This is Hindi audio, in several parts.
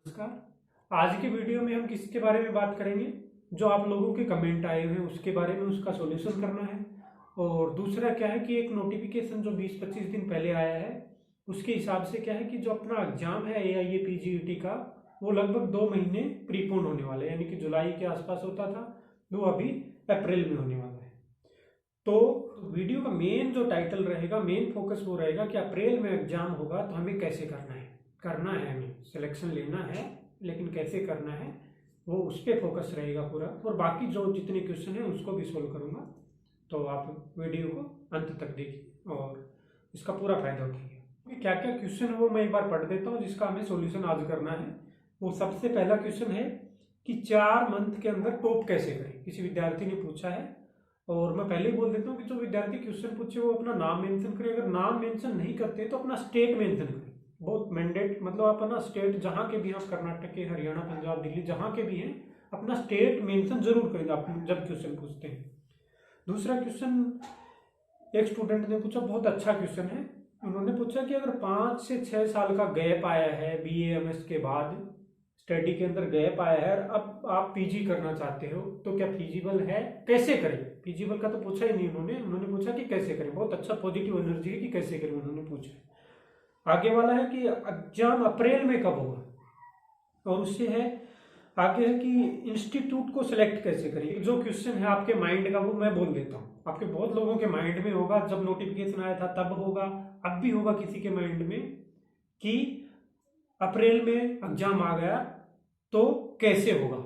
नमस्कार। आज के वीडियो में हम किसके बारे में बात करेंगे? जो आप लोगों के कमेंट आए हुए हैं उसके बारे में, उसका सॉल्यूशन करना है। और दूसरा क्या है कि एक नोटिफिकेशन जो 20-25 दिन पहले आया है उसके हिसाब से क्या है कि जो अपना एग्जाम है AIA-PGET का, वो लगभग 2 महीने प्रीपोन होने वाला है, यानी कि जुलाई के आसपास होता था, वो अभी अप्रैल में होने वाला है। तो वीडियो का मेन जो टाइटल रहेगा, मेन फोकस वो रहेगा कि अप्रैल में एग्जाम होगा तो हमें कैसे करना है हमें सिलेक्शन लेना है, लेकिन कैसे करना है वो उस पर फोकस रहेगा पूरा। और बाकी जो जितने क्वेश्चन हैं उसको भी सोल्व करूंगा, तो आप वीडियो को अंत तक देखिए और इसका पूरा फायदा उठाइए। क्या क्या क्वेश्चन है वो मैं एक बार पढ़ देता हूँ जिसका हमें सॉल्यूशन आज करना है। वो सबसे पहला क्वेश्चन है कि 4 मंथ के अंदर टॉप कैसे करें, किसी विद्यार्थी ने पूछा है। और मैं पहले ही बोल देता हूँ कि जो विद्यार्थी क्वेश्चन पूछे वो अपना नाम मेंशन करे, अगर नाम मेंशन नहीं करते तो अपना स्टेट मेंशन करें। बहुत मैंडेट, मतलब आप अपना स्टेट जहाँ के भी हैं, कर्नाटक के, हरियाणा, पंजाब, दिल्ली, जहाँ के भी हैं, अपना स्टेट मेंशन जरूर करें आप जब क्वेश्चन पूछते हैं। दूसरा क्वेश्चन एक स्टूडेंट ने पूछा, बहुत अच्छा क्वेश्चन है। उन्होंने पूछा कि अगर 5 से 6 साल का गैप आया है BA MS के बाद, स्टडी के अंदर गैप आया है, अब आप PG करना चाहते हो तो क्या फिजिबल है, कैसे करें। फिजिबल का तो पूछा ही नहीं उन्होंने पूछा कि कैसे करें। बहुत अच्छा पॉजिटिव एनर्जी है कि कैसे करें उन्होंने पूछा। आगे वाला है कि एग्जाम अप्रैल में कब होगा, और उससे है आगे है कि इंस्टीट्यूट को सिलेक्ट कैसे करें। जो क्वेश्चन है आपके माइंड का वो मैं बोल देता हूँ, आपके बहुत लोगों के माइंड में होगा, जब नोटिफिकेशन आया था तब होगा, अब भी होगा किसी के माइंड में कि अप्रैल में एग्जाम आ गया तो कैसे होगा।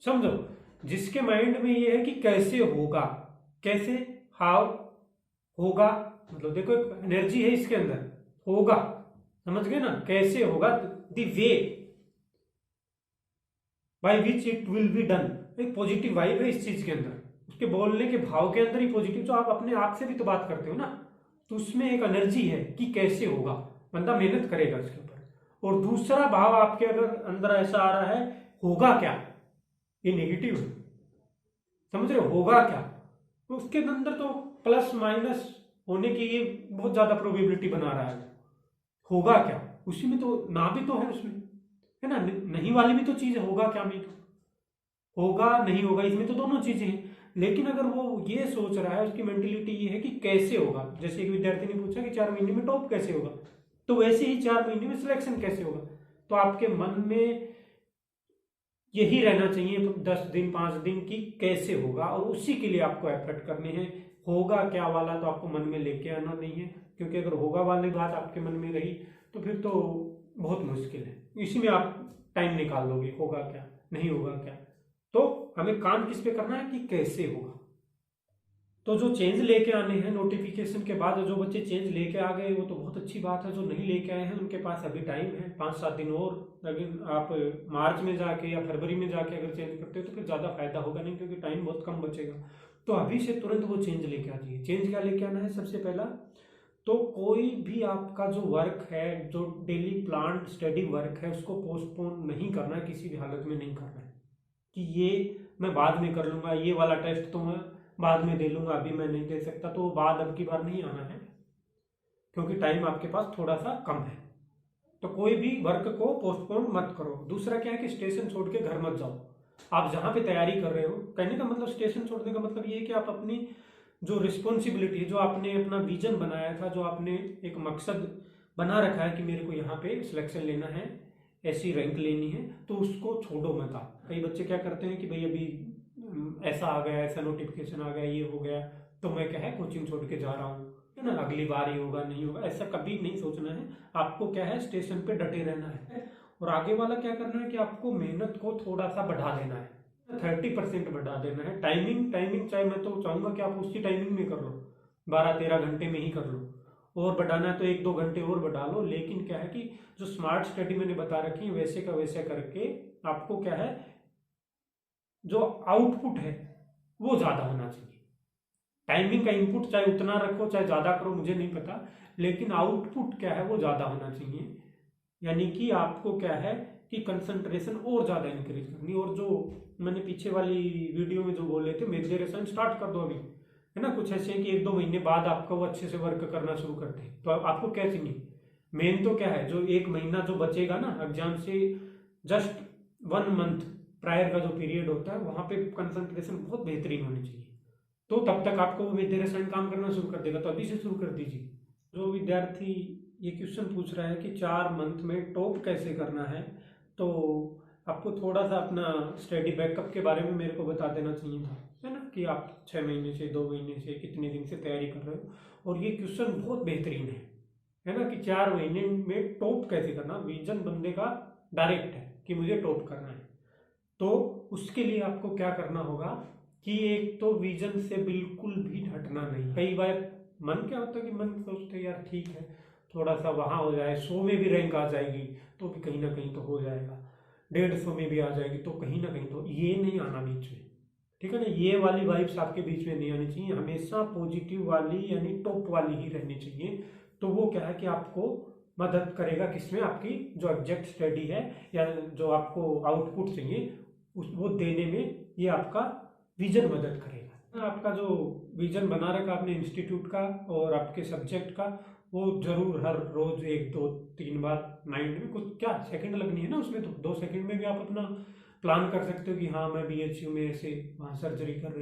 समझो, जिसके माइंड में ये है कि कैसे होगा, कैसे, हाउ होगा, मतलब देखो एक एनर्जी है इसके अंदर, होगा, समझ गए ना, कैसे होगा, the way by which it will be done. एक पॉजिटिव वाइब है इस चीज के अंदर, उसके बोलने के भाव के अंदर ही पॉजिटिव। जो आप अपने आप से भी तो बात करते हो ना, तो उसमें एक एनर्जी है कि कैसे होगा, बंदा मेहनत करेगा इसके ऊपर। और दूसरा भाव आपके अगर अंदर ऐसा आ रहा है, होगा क्या, ये नेगेटिव है, समझ रहे हो, होगा क्या, तो उसके अंदर तो प्लस माइनस होने की ये बहुत ज्यादा प्रोबेबिलिटी बना रहा है। होगा क्या, उसी में तो ना भी तो है उसमें, है ना, नहीं वाली भी तो चीज है, होगा क्या में तो होगा नहीं होगा, इसमें तो दोनों चीजें हैं। लेकिन अगर वो ये सोच रहा है, उसकी मेंटेलिटी ये है कि कैसे होगा, जैसे एक विद्यार्थी ने पूछा कि 4 महीने में टॉप कैसे होगा, तो वैसे ही 4 महीने में सिलेक्शन कैसे होगा। तो आपके मन में यही रहना चाहिए 10 दिन 5 दिन की कैसे होगा, और उसी के लिए आपको एफर्ट करने हैं। होगा क्या वाला तो आपको मन में लेके आना नहीं है, क्योंकि अगर होगा वाली बात आपके मन में रही तो फिर तो बहुत मुश्किल है, इसी में आप टाइम निकाल लोगे, होगा क्या नहीं होगा क्या। तो हमें काम किस पे करना है कि कैसे होगा। तो जो चेंज लेके आने हैं नोटिफिकेशन के बाद, जो बच्चे चेंज लेके आ गए वो तो बहुत अच्छी बात है। जो नहीं लेके आए हैं उनके पास अभी टाइम है 5-7 दिन और। अगर आप मार्च में जाके या फरवरी में जाके अगर चेंज करते हो तो फिर ज़्यादा फायदा होगा नहीं, क्योंकि टाइम बहुत कम बचेगा। तो अभी से तुरंत वो चेंज लेके आ जाइए। चेंज क्या लेके आना है, सबसे पहला तो कोई भी आपका जो वर्क है, जो डेली प्लान स्टडी वर्क है, उसको पोस्टपोन नहीं करना है, किसी भी हालत में नहीं करना है कि ये मैं बाद में कर लूंगा, ये वाला टेस्ट तो मैं बाद में दे लूंगा, अभी मैं नहीं दे सकता, तो बाद अब की बार नहीं आना है, क्योंकि टाइम आपके पास थोड़ा सा कम है। तो कोई भी वर्क को पोस्टपोन मत करो। दूसरा क्या है कि स्टेशन छोड़ के घर मत जाओ। आप जहां पे तैयारी कर रहे हो, कहने का मतलब स्टेशन छोड़ने का मतलब ये है कि आप अपनी जो रिस्पॉन्सिबिलिटी है, जो आपने अपना विजन बनाया था, जो आपने एक मकसद बना रखा है कि मेरे को यहाँ पे सिलेक्शन लेना है, ऐसी रैंक लेनी है, तो उसको छोड़ो मत। आप कई बच्चे क्या करते हैं कि भाई अभी ऐसा आ गया, ऐसा नोटिफिकेशन आ गया, ये हो गया, तो मैं क्या है कोचिंग छोड़ के जा रहा हूँ, है ना, अगली बार ही होगा नहीं होगा, ऐसा कभी नहीं सोचना है। आपको क्या है स्टेशन पे डटे रहना है। और आगे वाला क्या करना है कि आपको मेहनत को थोड़ा सा बढ़ा देना है, 30% बढ़ा देना है। टाइमिंग टाइमिंग चाहे मैं तो चाहूंगा कि आप उसी टाइमिंग में कर लो, 12-13 घंटे में ही कर लो। और बढ़ाना है तो 1-2 घंटे और बढ़ा लो। लेकिन क्या है कि जो स्मार्ट स्टडी मैंने बता रखी है वैसे का वैसे करके आपको क्या है, जो आउटपुट है वो ज्यादा होना चाहिए। टाइमिंग का इनपुट चाहे उतना रखो चाहे ज्यादा करो, मुझे नहीं पता, लेकिन आउटपुट क्या है वो ज्यादा होना चाहिए। यानी कि आपको क्या है कि कंसंट्रेशन और ज्यादा इंक्रीज करनी। और जो मैंने पीछे वाली वीडियो में जो बोले थे, मेडिटेशन स्टार्ट कर दो अभी, है ना। कुछ ऐसे है कि 1-2 महीने बाद आपका वो अच्छे से वर्क करना शुरू करते हैं, तो आपको क्या चाहिए, मेन तो क्या है, जो 1 महीना जो बचेगा ना एग्जाम से जस्ट 1 मंथ प्रायर का जो पीरियड होता है वहाँ पे कंसंट्रेशन बहुत बेहतरीन होनी चाहिए। तो तब तक आपको वो वैद्य रसायन काम करना शुरू कर देगा, तो अभी से शुरू कर दीजिए। जो विद्यार्थी ये क्वेश्चन पूछ रहा है कि 4 मंथ में टॉप कैसे करना है, तो आपको थोड़ा सा अपना स्टडी बैकअप के बारे में मेरे को बता देना चाहिए था, है ना, कि आप 6 महीने से 2 महीने से कितने दिन से तैयारी कर रहे हो। और ये क्वेश्चन बहुत बेहतरीन है ना, कि 4 महीने में टॉप कैसे करना। विजन बंदे का डायरेक्ट है कि मुझे टॉप करना है, तो उसके लिए आपको क्या करना होगा कि एक तो विजन से बिल्कुल भी हटना नहीं। कई बार मन क्या होता है कि मन सोचते हैं यार ठीक है थोड़ा सा वहाँ हो जाए, 100 में भी रैंक आ जाएगी तो भी कहीं ना कहीं तो हो जाएगा, 150 में भी आ जाएगी तो कहीं ना कहीं तो, ये नहीं आना बीच में, ठीक है ना। ये वाली वाइब्स आपके बीच में नहीं आनी चाहिए, हमेशा पॉजिटिव वाली यानी टॉप वाली ही रहनी चाहिए। तो वो क्या है कि आपको मदद करेगा किसमें, आपकी जो एग्जैक्ट स्टडी है या जो आपको आउटपुट चाहिए वो देने में ये आपका विजन मदद करेगा। आपका जो विजन बना रखा आपने इंस्टीट्यूट का और आपके सब्जेक्ट का, वो जरूर हर रोज 1 2 3 बार माइंड में, कुछ क्या सेकंड लगनी है ना उसमें, तो 2 सेकंड में भी आप अपना प्लान कर सकते हो कि हाँ मैं BHU में ऐसे वहाँ सर्जरी कर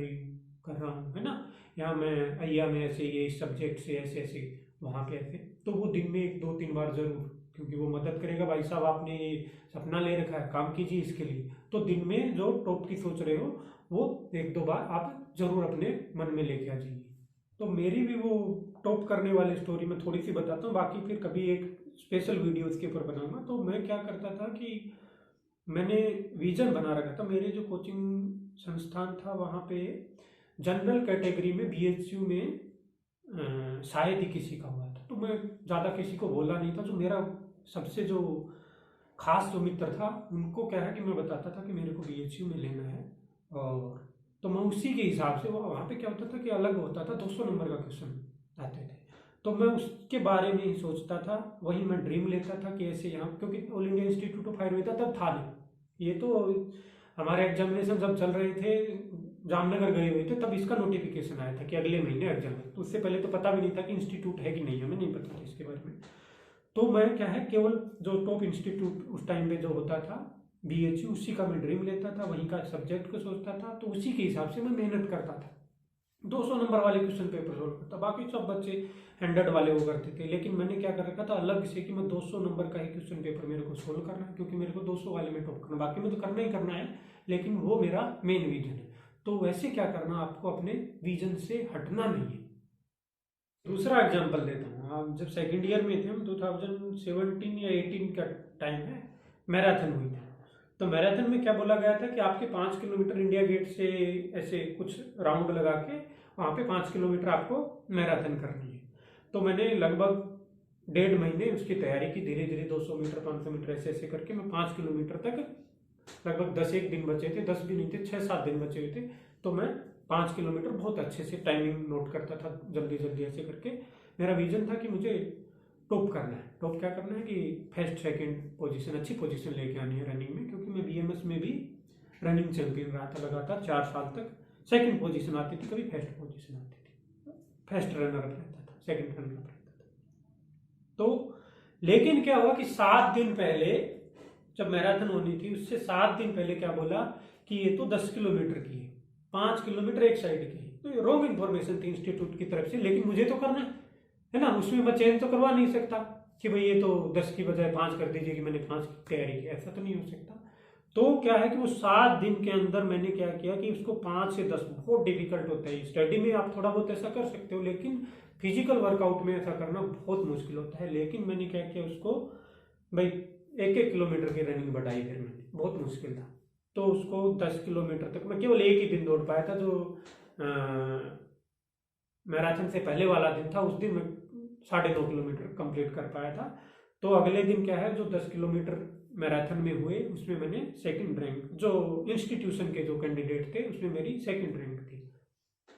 रहा हूँ, है ना, या मैं अय्या में ऐसे ये इस सब्जेक्ट से ऐसे ऐसे वहाँ पे ऐसे। तो वो दिन में 1 2 3 बार जरूर, क्योंकि वो मदद करेगा। भाई साहब आपने ये सपना ले रखा है, काम कीजिए इसके लिए, तो दिन में जो टॉप की सोच रहे हो वो 1 2 बार आप जरूर अपने मन में लेके आ जाइए। तो मेरी भी वो टॉप करने वाली स्टोरी मैं थोड़ी सी बताता हूँ, बाकी फिर कभी एक स्पेशल वीडियो इसके ऊपर बनाऊंगा। तो मैं क्या करता था कि मैंने विजन बना रखा था। मेरे जो कोचिंग संस्थान था वहाँ पे जनरल कैटेगरी में BHU में शायद ही किसी का हुआ था, तो मैं ज़्यादा किसी को बोला नहीं था। जो मेरा सबसे जो खास जो मित्र था उनको क्या है कि मैं बताता था कि मेरे को BHU में लेना है, और तो मैं उसी के हिसाब से, वो वहाँ पे क्या होता था कि अलग होता था, 200 नंबर का क्वेश्चन आते थे, तो मैं उसके बारे में ही सोचता था, वही मैं ड्रीम लेता था कि ऐसे यहाँ, क्योंकि all India institute of Ayurveda तब था नहीं, ये तो हमारे एग्जामिनेशन जब चल रहे थे जामनगर गए हुए थे तब इसका नोटिफिकेशन आया था कि अगले महीने एग्जाम है। तो उससे पहले तो पता भी नहीं था कि इंस्टीट्यूट है कि नहीं, हमें नहीं पता था इसके बारे में। तो मैं क्या है केवल जो टॉप इंस्टीट्यूट उस टाइम पे जो होता था BHU, उसी का मैं ड्रीम लेता था, वहीं का सब्जेक्ट को सोचता था, तो उसी के हिसाब से मैं मेहनत करता था। 200 नंबर वाले क्वेश्चन पेपर सोल्व करता, बाकी सब बच्चे 100 वाले वो करते थे। लेकिन मैंने क्या कर रखा था अलग से कि मैं 200 नंबर का ही क्वेश्चन पेपर मेरे को सोल्व करना है, क्योंकि मेरे को 200 वाले में टॉप करना, बाकी में तो करना ही करना है, लेकिन वो मेरा मेन विजन है। तो वैसे क्या करना, आपको अपने विजन से हटना नहीं है। दूसरा एग्जाम्पल देता हूँ, आप जब सेकेंड ईयर में थे, हम 2017 या 18 का टाइम है, मैराथन हुई थी। तो मैराथन में क्या बोला गया था कि आपके 5 किलोमीटर इंडिया गेट से ऐसे कुछ राउंड लगा के वहाँ पे 5 किलोमीटर आपको मैराथन करनी है। तो मैंने लगभग 1.5 महीने उसकी तैयारी की, धीरे धीरे 200 मीटर 500 मीटर ऐसे ऐसे करके मैं 5 किलोमीटर तक, लगभग 10 दिन बचे थे, 10 भी नहीं थे, 6-7 दिन बचे हुए थे, तो मैं 5 किलोमीटर बहुत अच्छे से टाइमिंग नोट करता था, जल्दी जल्दी ऐसे करके। मेरा विजन था कि मुझे टॉप करना है। टॉप क्या करना है कि फर्स्ट सेकंड पोजीशन, अच्छी पोजीशन लेके आनी है रनिंग में, क्योंकि मैं BMS में भी रनिंग चैंपियन रहा था लगातार 4 साल तक। सेकंड पोजीशन आती थी, कभी फर्स्ट पोजीशन आती थी, फर्स्ट रनर अप रहता था, सेकंड रनर अप रहता था। तो लेकिन क्या हुआ कि 7 दिन पहले जब मैराथन होनी थी, उससे 7 दिन पहले क्या बोला कि ये तो 10 किलोमीटर की है, 5 किलोमीटर एक साइड की है। तो ये रॉन्ग इन्फॉर्मेशन थी इंस्टीट्यूट की तरफ से, लेकिन मुझे तो करना है ना, उसमें मैं चेंज तो करवा नहीं सकता कि भाई ये तो 10 की बजाय 5 कर दीजिए कि मैंने 5 की तैयारी की, ऐसा तो नहीं हो सकता। तो क्या है कि वो 7 दिन के अंदर मैंने क्या किया कि उसको 5 से 10, बहुत डिफिकल्ट होता है। स्टडी में आप थोड़ा बहुत ऐसा कर सकते हो, लेकिन फिजिकल वर्कआउट में ऐसा करना बहुत मुश्किल होता है। लेकिन मैंने क्या किया, उसको भाई 1-1 किलोमीटर की रनिंग बढ़ाई, फिर मैंने, बहुत मुश्किल था, तो उसको 10 किलोमीटर तक मैं केवल एक ही दिन दौड़ पाया था। जो मैराथन से पहले वाला दिन था, उस दिन मैं 9.5 किलोमीटर कंप्लीट कर पाया था। तो अगले दिन क्या है, जो 10 किलोमीटर मैराथन में हुए उसमें मैंने सेकंड रैंक, जो इंस्टीट्यूशन के जो कैंडिडेट थे उसमें मेरी सेकंड रैंक थी।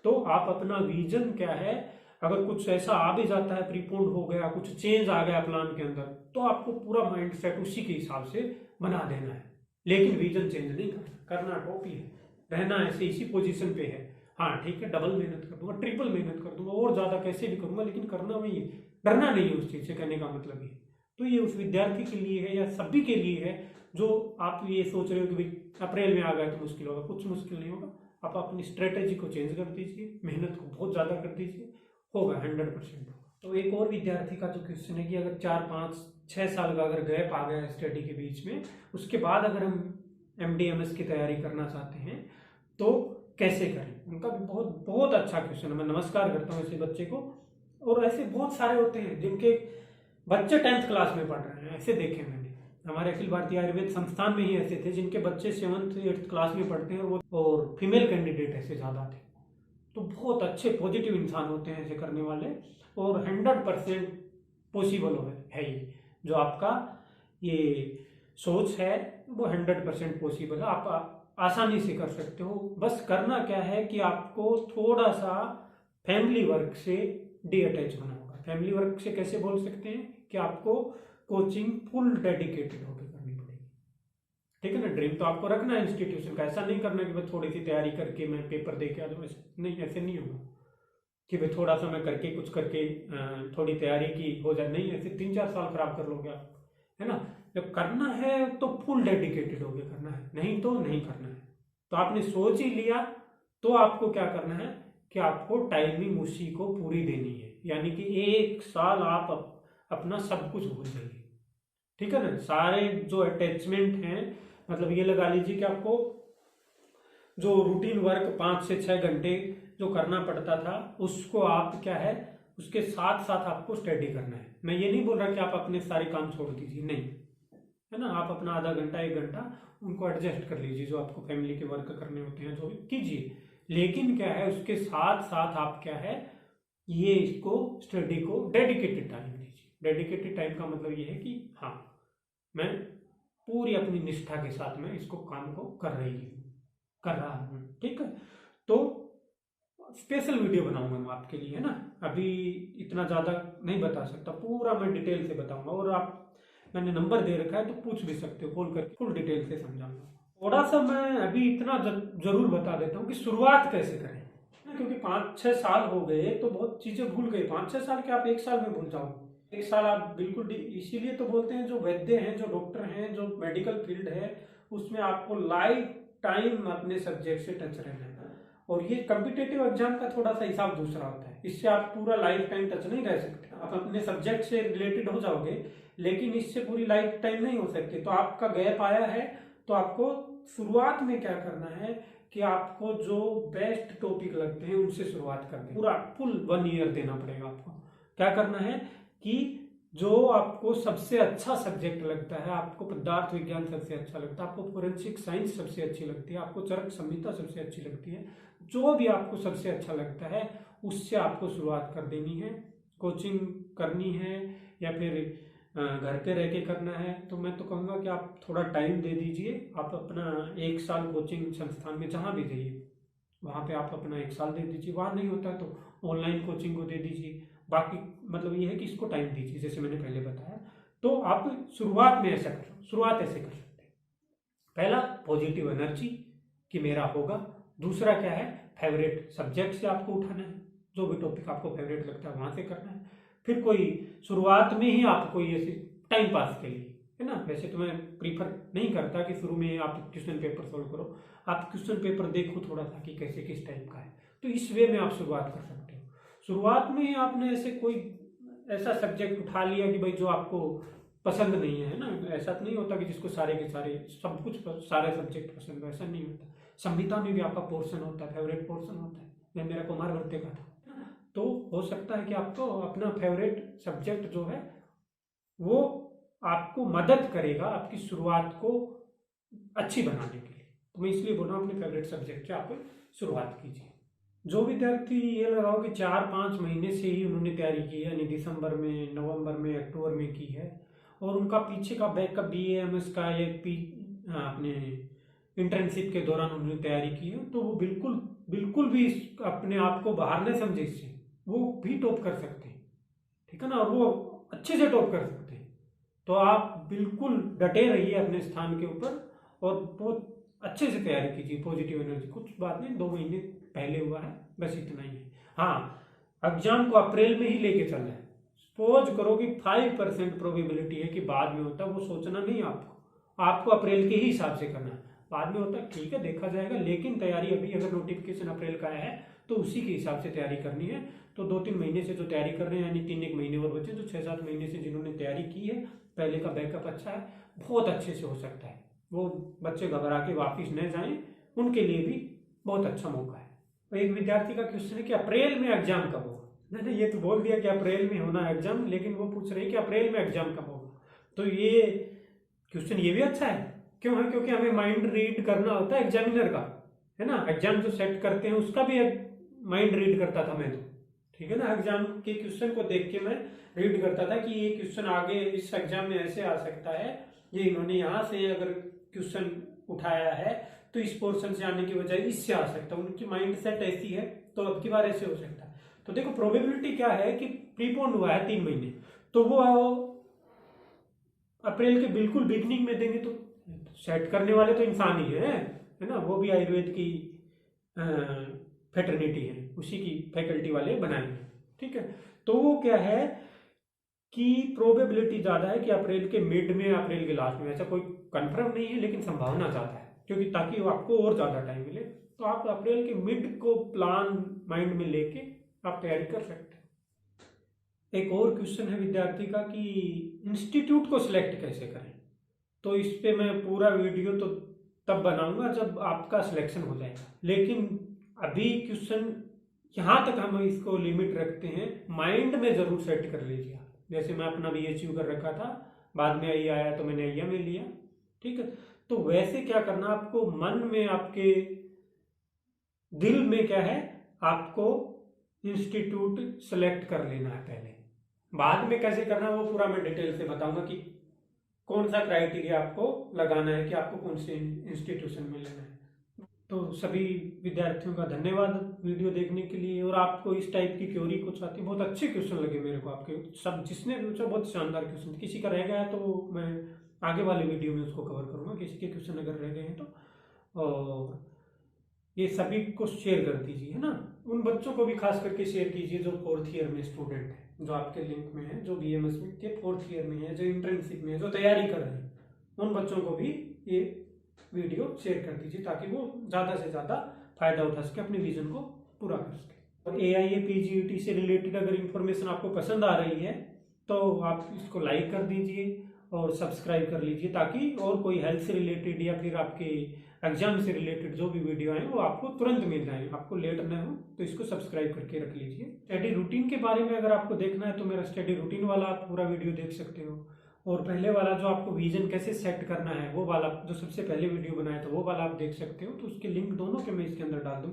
तो आप अपना विजन क्या है, अगर कुछ ऐसा आ भी जाता है, प्रीपोन्ड हो गया, कुछ चेंज आ गया प्लान के अंदर, तो आपको पूरा माइंड सेट उसी के हिसाब से बना देना है, लेकिन विजन चेंज नहीं करना। टॉप ही है, रहना ऐसे इसी पोजीशन पे है। हाँ ठीक है, डबल मेहनत कर दूंगा, ट्रिपल मेहनत कर दूंगा, और ज्यादा कैसे भी करूंगा, लेकिन करना वही है, डरना नहीं है उस चीज से, कहने का मतलब ये। तो ये उस विद्यार्थी के लिए है या सभी के लिए है जो आप ये सोच रहे हो कि भाई अप्रैल में आ गया तो मुश्किल होगा, कुछ मुश्किल नहीं होगा। आप अपनी स्ट्रेटेजी को चेंज कर दीजिए, मेहनत को बहुत ज़्यादा कर दीजिए, होगा 100% होगा। तो एक और विद्यार्थी का जो क्वेश्चन है कि अगर 4-5-6 साल का अगर गैप आ गया स्टडी के बीच में, उसके बाद अगर हम MD/MS की तैयारी करना चाहते हैं तो कैसे करें। उनका भी बहुत बहुत अच्छा क्वेश्चन है, मैं नमस्कार करता हूँ ऐसे बच्चे को। और ऐसे बहुत सारे होते हैं जिनके बच्चे 10th क्लास में पढ़ रहे हैं, ऐसे देखे मैंने। हमारे अखिल भारतीय आयुर्वेद संस्थान में ही ऐसे थे जिनके बच्चे 7th-8th क्लास में पढ़ते हैं, और फीमेल कैंडिडेट ऐसे ज़्यादा थे। तो बहुत अच्छे पॉजिटिव इंसान होते हैं ऐसे करने वाले, और 100% पॉसिबल है ये जो आपका ये सोच है वो 100% पॉसिबल है। आप आसानी से कर सकते हो। बस करना क्या है कि आपको थोड़ा सा फैमिली वर्क से डिअटैच होना होगा। फैमिली वर्क से कैसे बोल सकते हैं कि आपको कोचिंग फुल डेडिकेटेड होकर करनी पड़ेगी, ठीक है ना। ड्रीम तो आपको रखना है इंस्टीट्यूशन का, ऐसा नहीं करना कि भाई थोड़ी सी तैयारी करके मैं पेपर दे के आ जाऊँ, नहीं, ऐसे नहीं होगा कि भाई थोड़ा सा मैं करके कुछ करके थोड़ी तैयारी की हो जाए, नहीं, ऐसे 3-4 साल खराब कर लोगे आप, है ना। जब करना है तो फुल डेडिकेटेड होकर करना है, नहीं तो नहीं करना है। तो आपने सोच ही लिया तो आपको क्या करना है कि आपको टाइमिंग उसी को पूरी देनी है, यानी कि 1 साल आप अपना सब कुछ भूल जाइए, ठीक है ना। सारे जो अटैचमेंट हैं, मतलब ये लगा लीजिए कि आपको जो रूटीन वर्क 5 से 6 घंटे जो करना पड़ता था, उसको आप क्या है उसके साथ साथ आपको स्टडी करना है। मैं ये नहीं बोल रहा कि आप अपने सारे काम छोड़ दीजिए, नहीं, है ना। आप अपना आधा घंटा 1 घंटा उनको एडजस्ट कर लीजिए, जो आपको फैमिली के वर्क करने होते हैं जो भी कीजिए, लेकिन क्या है उसके साथ साथ आप क्या है ये इसको स्टडी को डेडिकेटेड टाइम दीजिए। डेडिकेटेड टाइम का मतलब ये है कि हाँ, मैं पूरी अपनी निष्ठा के साथ में इसको काम को कर रहा हूँ, ठीक है। तो स्पेशल वीडियो बनाऊंगा मैं आपके लिए, है ना। अभी इतना ज़्यादा नहीं बता सकता, पूरा मैं डिटेल से बताऊंगा, और आप मैंने नंबर दे रखा है तो पूछ भी सकते हो कॉल करके, फुल डिटेल से समझाऊंगा। थोड़ा सा मैं अभी इतना जरूर बता देता हूँ कि शुरुआत कैसे करें, क्योंकि 5-6 साल हो गए तो बहुत चीज़ें भूल गए। 5-6 साल के आप 1 साल में भूल जाओगे, 1 साल आप बिल्कुल। इसीलिए तो बोलते हैं जो वैद्य हैं, जो डॉक्टर हैं, जो मेडिकल फील्ड है, उसमें आपको लाइफ टाइम अपने सब्जेक्ट से टच रहना है। और ये कॉम्पिटिटिव एग्जाम का थोड़ा सा हिसाब दूसरा होता है, इससे आप पूरा लाइफ टाइम टच नहीं रह सकते। आप अपने सब्जेक्ट से रिलेटेड हो जाओगे, लेकिन इससे पूरी लाइफ टाइम नहीं हो सकती। तो आपका गैप आया है तो आपको शुरुआत में क्या करना है कि आपको जो बेस्ट टॉपिक लगते हैं उनसे शुरुआत कर दें। पूरा फुल 1 ईयर देना पड़ेगा आपको। क्या करना है कि जो आपको सबसे अच्छा सब्जेक्ट लगता है, आपको पदार्थ विज्ञान सबसे अच्छा लगता है, आपको फोरेंसिक साइंस सबसे अच्छी लगती है, आपको चरक संहिता सबसे अच्छी लगती है, जो भी आपको सबसे अच्छा लगता है उससे आपको शुरुआत कर देनी है। कोचिंग करनी है या फिर घर पे रह के करना है, तो मैं तो कहूँगा कि आप थोड़ा टाइम दे दीजिए। आप अपना 1 साल कोचिंग संस्थान में जहाँ भी जाइए वहाँ पे आप अपना 1 साल दे दीजिए। वहाँ नहीं होता तो ऑनलाइन कोचिंग को दे दीजिए। बाकी मतलब ये है कि इसको टाइम दीजिए, जैसे मैंने पहले बताया। तो आप शुरुआत में ऐसा कर शुरुआत ऐसे कर सकते हैं। पहला, पॉजिटिव एनर्जी कि मेरा होगा। दूसरा क्या है, फेवरेट सब्जेक्ट से आपको उठाना है, जो भी टॉपिक आपको फेवरेट लगता है वहाँ से करना है। फिर कोई शुरुआत में ही आपको ये टाइम पास के लिए, है ना। वैसे तो मैं प्रीफर नहीं करता कि शुरू में आप क्वेश्चन पेपर सोल्व करो, आप क्वेश्चन पेपर देखो थोड़ा सा कि कैसे किस टाइप का है, तो इस वे में आप शुरुआत कर सकते हो। शुरुआत में ही आपने ऐसे कोई ऐसा सब्जेक्ट उठा लिया कि भाई जो आपको पसंद नहीं है ना। ऐसा तो नहीं होता कि जिसको सारे के सारे सब कुछ सारे सब्जेक्ट पसंद है, ऐसा नहीं होता। संहिता में भी आपका पोर्शन होता है, फेवरेट पोर्शन होता है। मेरा कुमार भट्टे का था, तो हो सकता है कि आपको अपना फेवरेट सब्जेक्ट जो है वो आपको मदद करेगा आपकी शुरुआत को अच्छी बनाने के लिए। तो मैं इसलिए बोल रहा हूँ अपने फेवरेट सब्जेक्ट से आप शुरुआत कीजिए। जो विद्यार्थी ये लगाओ कि 4-5 महीने से ही उन्होंने तैयारी की है, यानी दिसंबर में, नवंबर में, अक्टूबर में की है, और उनका पीछे का बैकअप BA/MS का अपने इंटर्नशिप के दौरान उन्होंने तैयारी की है, तो वो बिल्कुल भी अपने आप को बाहर न समझे, इससे वो भी टॉप कर सकते हैं, ठीक है ना। और वो अच्छे से टॉप कर सकते हैं। तो आप बिल्कुल डटे रहिए अपने स्थान के ऊपर और बहुत अच्छे से तैयारी कीजिए। पॉजिटिव एनर्जी, कुछ बात नहीं, 2 महीने पहले हुआ है, बस इतना ही है। हाँ, एग्जाम को अप्रैल में ही लेके चल रहा है। सपोज करो कि 5% प्रोबेबिलिटी है कि बाद में होता है, वो सोचना नहीं आपको। आपको अप्रैल के ही हिसाब से करना है। बाद में होता है ठीक है देखा जाएगा, लेकिन तैयारी अभी अगर नोटिफिकेशन अप्रैल का आया है तो उसी के हिसाब से तैयारी करनी है। तो 2-3 महीने से जो तैयारी कर रहे हैं, यानी 3-1 महीने और बचे, जो 6-7 महीने से जिन्होंने तैयारी की है, पहले का बैकअप अच्छा है, बहुत अच्छे से हो सकता है। वो बच्चे घबरा के वापिस न जाएं, उनके लिए भी बहुत अच्छा मौका है। तो एक विद्यार्थी का क्वेश्चन है कि अप्रैल में एग्जाम कब होगा। मैंने ये तो बोल दिया कि अप्रैल में होना एग्जाम, लेकिन वो पूछ रहे हैं कि अप्रैल में एग्जाम कब होगा। तो ये क्वेश्चन ये भी अच्छा है। क्यों है? क्योंकि हमें माइंड रीड करना होता है एग्जामिनर का, है ना। एग्जाम जो सेट करते हैं उसका भी माइंड रीड करता था मैं तो, ठीक है ना। एग्जाम के क्वेश्चन को देख के मैं रीड करता था कि ये क्वेश्चन आगे इस एग्जाम में ऐसे आ सकता है, ये इन्होंने यहाँ से अगर क्वेश्चन उठाया है तो इस पोर्शन से आने की बजाय इससे आ सकता है। उनकी माइंड सेट ऐसी है तो अब की बार ऐसे हो सकता है। तो देखो प्रोबेबिलिटी क्या है कि प्रीपोन्ड हुआ है 3 महीने, तो वो अप्रैल के बिल्कुल बिगनिंग में देंगे तो सेट करने वाले तो इंसान ही है ना। वो भी आयुर्वेद की फेटर्निटी है, उसी की फैकल्टी वाले बनाएंगे, ठीक है। तो वो क्या है कि प्रोबेबिलिटी ज्यादा है कि अप्रैल के मिड में, अप्रैल के लास्ट में, ऐसा कोई कंफर्म नहीं है लेकिन संभावना ज्यादा है, क्योंकि ताकि वो आपको और ज्यादा टाइम मिले। तो आप अप्रैल के मिड को प्लान माइंड में लेके आप तैयारी कर सकते हैं। एक और क्वेश्चन है विद्यार्थी का कि इंस्टीट्यूट को सिलेक्ट कैसे करें। तो इस पे मैं पूरा वीडियो तो तब बनाऊंगा जब आपका सिलेक्शन हो जाएगा, लेकिन अभी क्वेश्चन यहाँ तक हम इसको लिमिट रखते हैं, माइंड में जरूर सेट कर लीजिए। जैसे मैं अपना BHU कर रखा था, बाद में आई आया तो मैंने IIM में लिया, ठीक है। तो वैसे क्या करना, आपको मन में, आपके दिल में क्या है, आपको इंस्टीट्यूट सेलेक्ट कर लेना है पहले। बाद में कैसे करना वो पूरा मैं डिटेल से बताऊंगा कि कौन सा क्राइटेरिया आपको लगाना है कि आपको कौन से इंस्टीट्यूशन में लेना है। तो सभी विद्यार्थियों का धन्यवाद वीडियो देखने के लिए। और आपको इस टाइप की क्वेरी कुछ आती, बहुत अच्छे क्वेश्चन लगे मेरे को आपके, सब जिसने भी पूछा बहुत शानदार क्वेश्चन। किसी का रह गया तो मैं आगे वाले वीडियो में उसको कवर करूंगा, किसी के क्वेश्चन अगर रह गए हैं तो। और ये सभी को शेयर कर दीजिए, है ना। उन बच्चों को भी खास करके शेयर कीजिए जो 4th ईयर में स्टूडेंट है, जो आपके लिंक में है, जो BMS में के 4th ईयर में है, जो इंटर्नशिप में है, जो तैयारी कर रहे हैं, उन बच्चों को भी ये वीडियो शेयर कर दीजिए ताकि वो ज़्यादा से ज़्यादा फायदा उठा सके, अपने विजन को पूरा कर सके। और AIA PGET से रिलेटेड अगर इंफॉर्मेशन आपको पसंद आ रही है तो आप इसको लाइक कर दीजिए और सब्सक्राइब कर लीजिए, ताकि और कोई हेल्थ से रिलेटेड या फिर आपके एग्जाम से रिलेटेड जो भी वीडियो आए वो आपको तुरंत मिल जाए, आपको लेट न हो। तो इसको सब्सक्राइब करके रख लीजिए। स्टडी रूटीन के बारे में अगर आपको देखना है तो मेरा स्टडी रूटीन वाला आप पूरा वीडियो देख सकते हो। और पहले वाला जो आपको विजन कैसे सेट करना है वो वाला, जो सबसे पहले वीडियो बनाया था वो वाला आप देख सकते हो। तो उसके लिंक दोनों के मैं इसके अंदर डाल दूंगा।